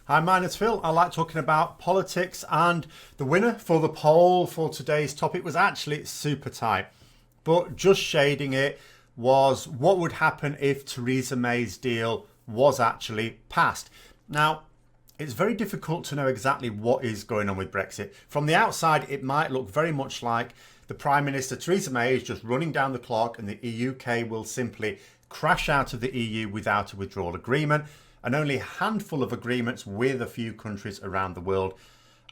Hi, my name's Phil. I like talking about politics, and the winner for the poll for today's topic was actually super tight. But just shading it was what would happen if Theresa May's deal was actually passed. Now, it's very difficult to know exactly what is going on with Brexit. From the outside, it might look very much like the Prime Minister, Theresa May, is just running down the clock and the UK will simply crash out of the EU without a withdrawal agreement, and only a handful of agreements with a few countries around the world.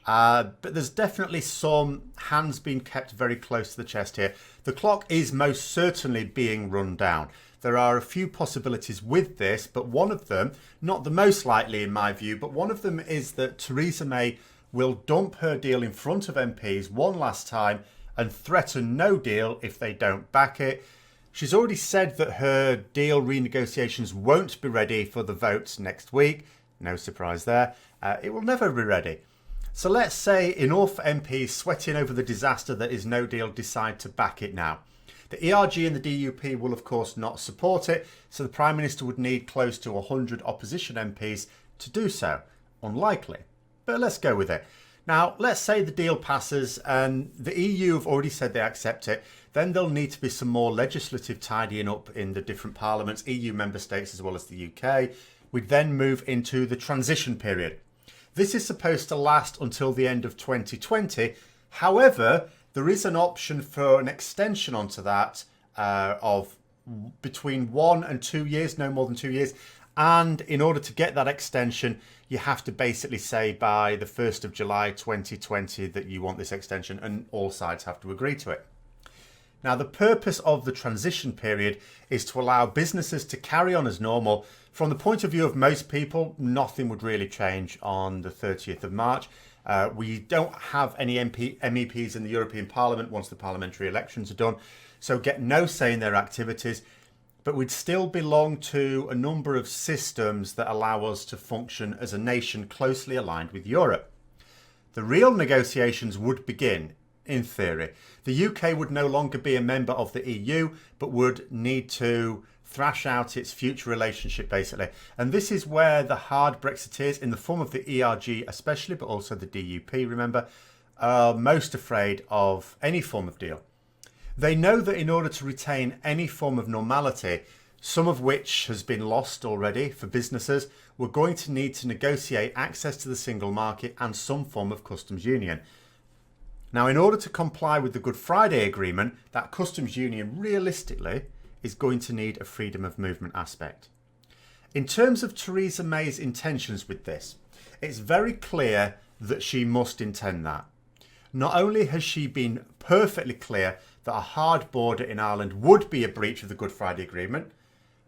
But there's definitely some hands being kept very close to the chest here. The clock is most certainly being run down. There are a few possibilities with this, but one of them, not the most likely in my view, but one of them is that Theresa May will dump her deal in front of MPs one last time and threaten no deal if they don't back it. She's already said that her deal renegotiations won't be ready for the votes next week. No surprise there. It will never be ready. So let's say enough MPs sweating over the disaster that is no deal decide to back it now. The ERG and the DUP will of course not support it, so the Prime Minister would need close to 100 opposition MPs to do so. Unlikely, but let's go with it. Now, let's say the deal passes and the EU have already said they accept it. Then there'll need to be some more legislative tidying up in the different parliaments, EU member states as well as the UK. We'd then move into the transition period. This is supposed to last until the end of 2020. However, there is an option for an extension onto that of between 1 and 2 years, no more than 2 years. And in order to get that extension, you have to basically say by the 1st of July 2020 that you want this extension, and all sides have to agree to it. Now, the purpose of the transition period is to allow businesses to carry on as normal. From the point of view of most people, nothing would really change on the 30th of March. We don't have any MEPs in the European Parliament once the parliamentary elections are done, so get no say in their activities. But we'd still belong to a number of systems that allow us to function as a nation closely aligned with Europe. The real negotiations would begin, in theory. The UK would no longer be a member of the EU, but would need to thrash out its future relationship, basically. And this is where the hard Brexiteers, in the form of the ERG especially, but also the DUP, remember, are most afraid of any form of deal. They know that in order to retain any form of normality, some of which has been lost already for businesses, we're going to need to negotiate access to the single market and some form of customs union. Now, in order to comply with the Good Friday Agreement, that customs union realistically is going to need a freedom of movement aspect. In terms of Theresa May's intentions with this, it's very clear that she must intend that. Not only has she been perfectly clear that a hard border in Ireland would be a breach of the Good Friday Agreement,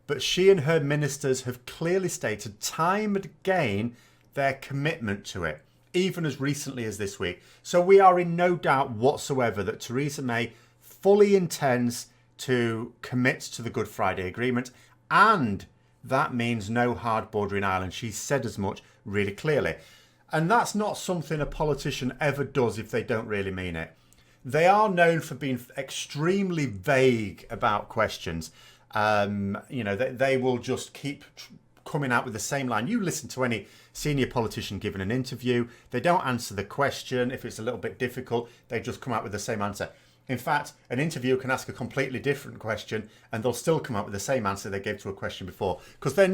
but she and her ministers have clearly stated time and again their commitment to it, even as recently as this week. So we are in no doubt whatsoever that Theresa May fully intends to commit to the Good Friday Agreement, and that means no hard border in Ireland. She said as much really clearly. And that's not something a politician ever does if they don't really mean it. They are known for being extremely vague about questions. They will just keep coming out with the same line. You listen to any senior politician giving an interview, they don't answer the question. If it's a little bit difficult, they just come out with the same answer. In fact, an interviewer can ask a completely different question and they'll still come up with the same answer they gave to a question before, because they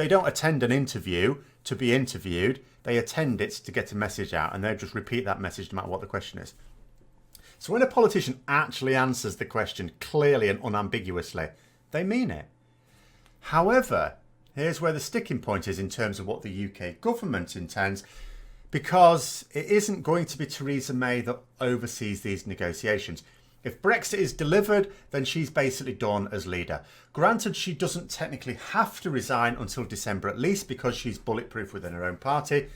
don't attend an interview to be interviewed. They attend it to get a message out, and they just repeat that message no matter what the question is. So when a politician actually answers the question clearly and unambiguously, they mean it. However, here's where the sticking point is in terms of what the UK government intends, because it isn't going to be Theresa May that oversees these negotiations. If Brexit is delivered, then she's basically done as leader. Granted, she doesn't technically have to resign until December at least, because she's bulletproof within her own party,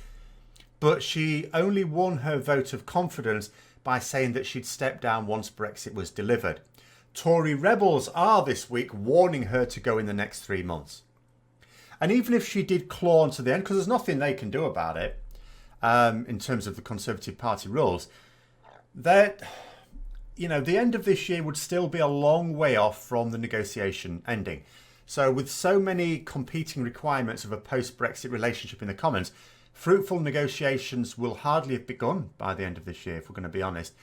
but she only won her vote of confidence by saying that she'd step down once Brexit was delivered. Tory rebels are this week warning her to go in the next 3 months. And even if she did claw on to the end, because there's nothing they can do about it, in terms of the Conservative Party rules, that, the end of this year would still be a long way off from the negotiation ending. So with so many competing requirements of a post-Brexit relationship in the Commons, Fruitful negotiations will hardly have begun by the end of this year, if we're going to be honest.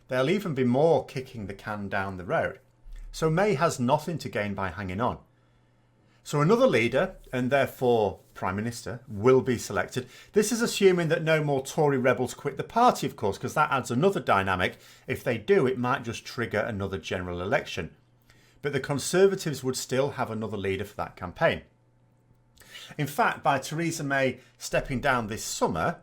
They'll even be more kicking the can down the road. So May has nothing to gain by hanging on. So another leader, and therefore Prime Minister, will be selected. This is assuming that no more Tory rebels quit the party, of course, because that adds another dynamic. If they do, it might just trigger another general election. But the Conservatives would still have another leader for that campaign. In fact, by Theresa May stepping down this summer,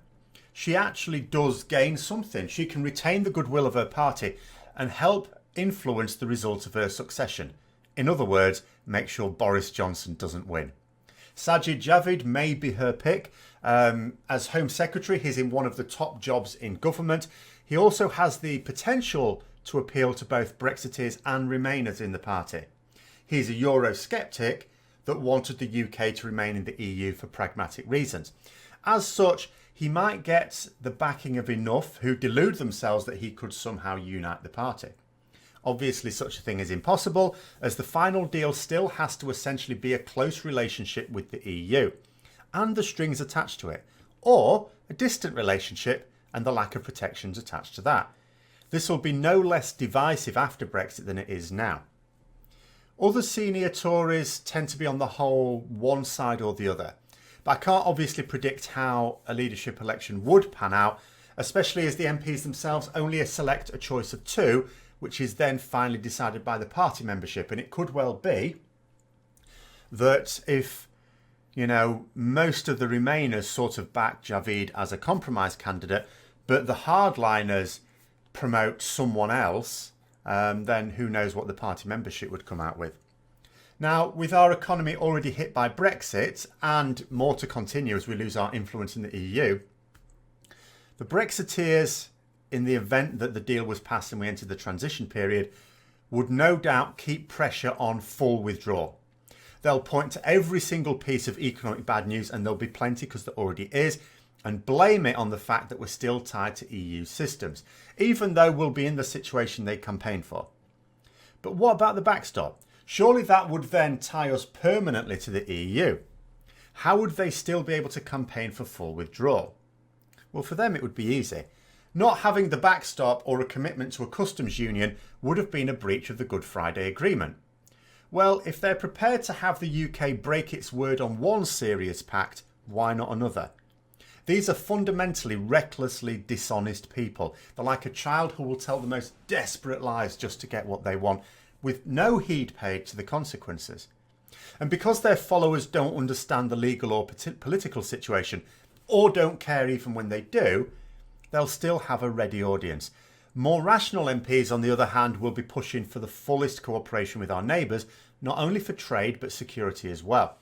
she actually does gain something. She can retain the goodwill of her party and help influence the result of her succession. In other words, make sure Boris Johnson doesn't win. Sajid Javid may be her pick. As Home Secretary, he's in one of the top jobs in government. He also has the potential to appeal to both Brexiteers and Remainers in the party. He's a Eurosceptic that wanted the UK to remain in the EU for pragmatic reasons. As such, he might get the backing of enough who delude themselves that he could somehow unite the party. Obviously, such a thing is impossible, as the final deal still has to essentially be a close relationship with the EU and the strings attached to it, or a distant relationship and the lack of protections attached to that. This will be no less divisive after Brexit than it is now. Other senior Tories tend to be on the whole one side or the other, but I can't obviously predict how a leadership election would pan out, especially as the MPs themselves only select a choice of two, which is then finally decided by the party membership. And it could well be that if, most of the Remainers sort of back Javid as a compromise candidate, but the hardliners promote someone else, then who knows what the party membership would come out with. Now, with our economy already hit by Brexit and more to continue as we lose our influence in the EU, the Brexiteers, in the event that the deal was passed and we entered the transition period, would no doubt keep pressure on full withdrawal. They'll point to every single piece of economic bad news, and there'll be plenty because there already is, and blame it on the fact that we're still tied to EU systems, even though we'll be in the situation they campaigned for. But what about the backstop? Surely that would then tie us permanently to the EU. How would they still be able to campaign for full withdrawal? Well, for them it would be easy. Not having the backstop or a commitment to a customs union would have been a breach of the Good Friday Agreement. Well, if they're prepared to have the UK break its word on one serious pact, why not another? These are fundamentally recklessly dishonest people. They're like a child who will tell the most desperate lies just to get what they want, with no heed paid to the consequences. And because their followers don't understand the legal or political situation, or don't care even when they do, they'll still have a ready audience. More rational MPs, on the other hand, will be pushing for the fullest cooperation with our neighbours, not only for trade but security as well.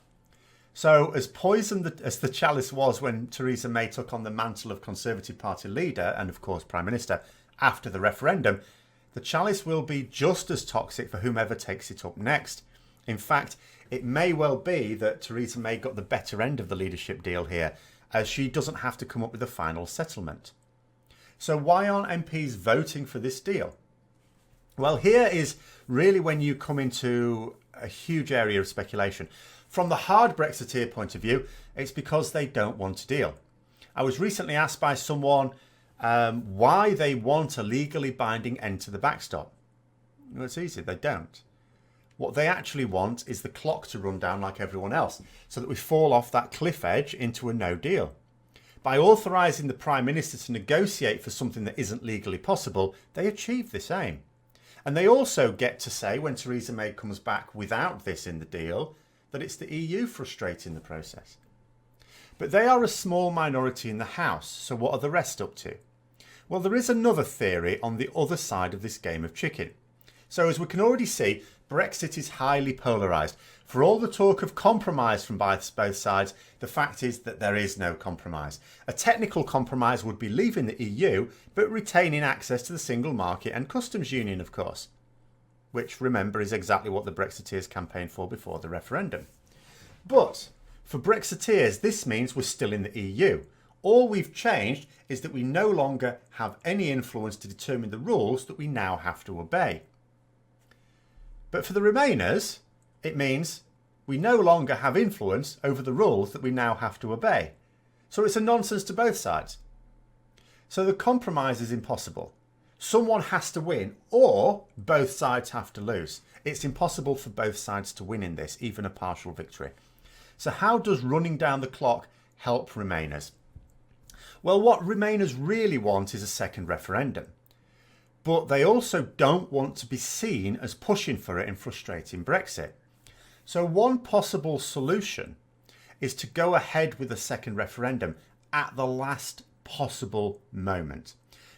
So as poisoned as the chalice was when Theresa May took on the mantle of Conservative Party leader and of course Prime Minister after the referendum, the chalice will be just as toxic for whomever takes it up next. In fact, it may well be that Theresa May got the better end of the leadership deal here, as she doesn't have to come up with a final settlement. So why aren't MPs voting for this deal? Well, here is really when you come into a huge area of speculation. From the hard Brexiteer point of view, it's because they don't want a deal. I was recently asked by someone why they want a legally binding end to the backstop. Well, it's easy, they don't. What they actually want is the clock to run down like everyone else, so that we fall off that cliff edge into a no deal. By authorising the Prime Minister to negotiate for something that isn't legally possible, they achieve this aim. And they also get to say, when Theresa May comes back without this in the deal, that it's the EU frustrating the process. But they are a small minority in the House, so what are the rest up to? Well, there is another theory on the other side of this game of chicken. So as we can already see, Brexit is highly polarised. For all the talk of compromise from both sides, the fact is that there is no compromise. A technical compromise would be leaving the EU, but retaining access to the single market and customs union, of course. Which, remember, is exactly what the Brexiteers campaigned for before the referendum. But for Brexiteers, this means we're still in the EU. All we've changed is that we no longer have any influence to determine the rules that we now have to obey. But for the Remainers, it means we no longer have influence over the rules that we now have to obey. So it's a nonsense to both sides. So the compromise is impossible. Someone has to win or both sides have to lose. It's impossible for both sides to win in this, even a partial victory. So how does running down the clock help Remainers? Well, what Remainers really want is a second referendum. But they also don't want to be seen as pushing for it and frustrating Brexit. So one possible solution is to go ahead with a second referendum at the last possible moment.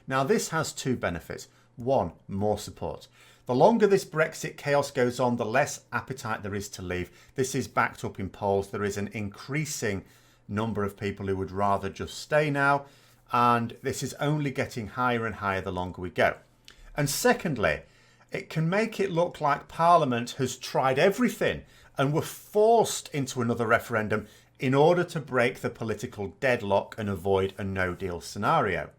Now, this has two benefits. One, more support. The longer this Brexit chaos goes on, the less appetite there is to leave. This is backed up in polls. There is an increasing number of people who would rather just stay now, and this is only getting higher and higher the longer we go. And secondly, it can make it look like Parliament has tried everything and were forced into another referendum in order to break the political deadlock and avoid a no-deal scenario.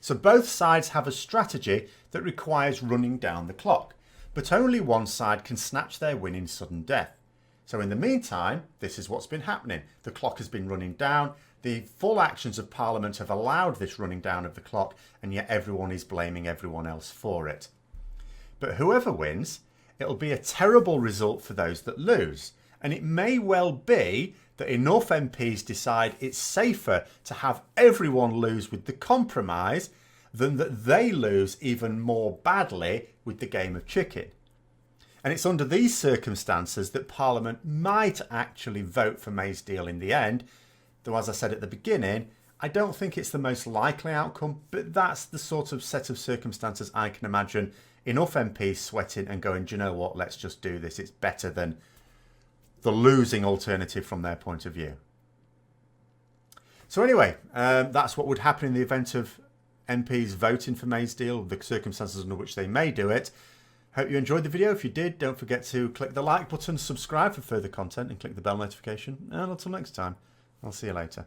So both sides have a strategy that requires running down the clock, but only one side can snatch their win in sudden death. So in the meantime, this is what's been happening. The clock has been running down. The full actions of Parliament have allowed this running down of the clock, and yet everyone is blaming everyone else for it. But whoever wins, it'll be a terrible result for those that lose. And it may well be that enough MPs decide it's safer to have everyone lose with the compromise than that they lose even more badly with the game of chicken. And it's under these circumstances that Parliament might actually vote for May's deal in the end. Though, as I said at the beginning, I don't think it's the most likely outcome, but that's the sort of set of circumstances I can imagine enough MPs sweating and going, do you know what, let's just do this. It's better than the losing alternative from their point of view. So anyway, that's what would happen in the event of MPs voting for May's deal, the circumstances under which they may do it. Hope you enjoyed the video. If you did, don't forget to click the like button, subscribe for further content, and click the bell notification. And until next time, I'll see you later.